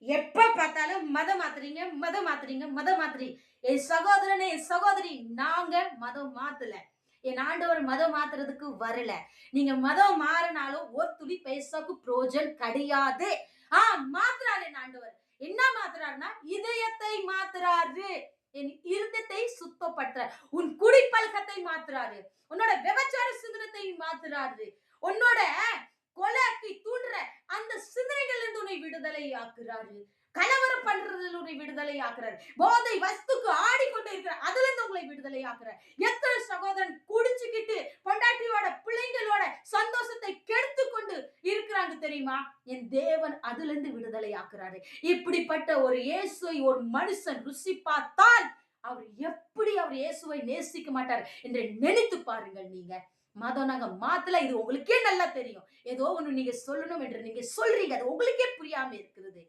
எப்ப பார்த்தாலும் மதம் மாத்துறீங்க, மதம் மாத்துறீங்க, மதம் மாத்துறீங்க. என் சகோதரனே, என் சகோதரி, நாங்க மதம் மாத்தல. என் ஆண்டவர் மதம் மாத்துறதுக்கு வரல. நீங்க மதம் மாறுனாலும் ஒரு துளி பைசாக்கு புரோஜனம் கிடையாது. ஆ மாத்துறாரு என் ஆண்டவர். என்ன மாத்துறாருன்னா, இதயத்தை மாத்துறாரு. என் இருதயத்தை சுத்தப்படுத்துறார். உன் குடிப்பழக்கத்தை மாத்துறாரு. உன்னோட விபச்சார சிந்தனத்தை மாத்துறாரு. உன்னோட கொலைக்கு தூண்டுற அந்த சிந்தனைகள் இருந்து உன்னை விடுதலை ஆக்குறாரு. கலவரம் பண்றதுல உன்னை விடுதலை ஆக்குறாரு. போதை வஸ்துக்கு ஆடிக்கொண்டு இருக்கிற அதுல இருந்து உங்களை விடுதலை ஆக்குறாரு. எத்தனை சகோதரன் குடிச்சுக்கிட்டு பொண்டாட்டியோட பிள்ளைங்களோட சந்தோஷத்தை கெடுத்து கொண்டு இருக்கிறாங்க தெரியுமா? என் தேவன் அதுல இருந்து விடுதலை ஆக்குறாரு. இப்படிப்பட்ட ஒரு இயேசுவை ஒரு மனுஷன் ருசி பார்த்தால் அவர் இயேசுவை நேசிக்க மாட்டார் என்று நினைத்து பாருங்கள் நீங்க. மதம் நாங்க மாத்தல. இது உங்களுக்கே நல்லா தெரியும். ஏதோ ஒண்ணு நீங்க சொல்லணும் என்று நீங்க சொல்றீங்க. அது உங்களுக்கே புரியாம இருக்கிறது.